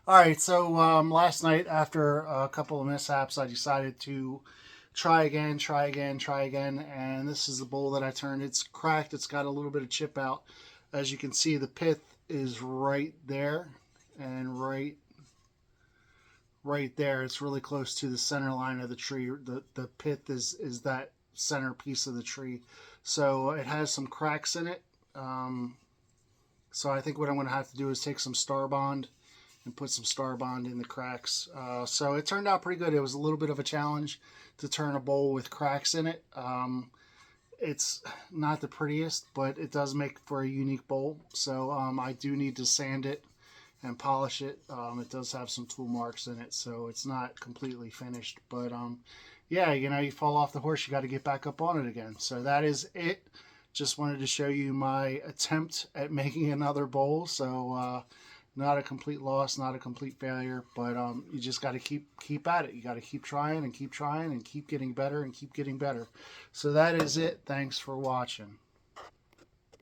All right, so last night after a couple of mishaps, I decided to try again, and this is the bowl that I turned. It's cracked. It's got a little bit of chip out. As you can see, the pith is right there, and right there. It's really close to the center line of the tree. The pith is that center piece of the tree, so it has some cracks in it. Um, so I think what I'm going to have to do is take some Starbond and put some Starbond in the cracks. So it turned out pretty good. It was a little bit of a challenge to turn a bowl with cracks in it. It's not the prettiest, but it does make for a unique bowl. So I do need to sand it and polish it. It does have some tool marks in it, so it's not completely finished. But yeah, you fall off the horse, you got to get back up on it again. So that is it. Just wanted to show you my attempt at making another bowl. So not a complete loss, not a complete failure, but you just got to keep at it. You got to keep trying and keep getting better and keep getting better. So that is it. Thanks for watching.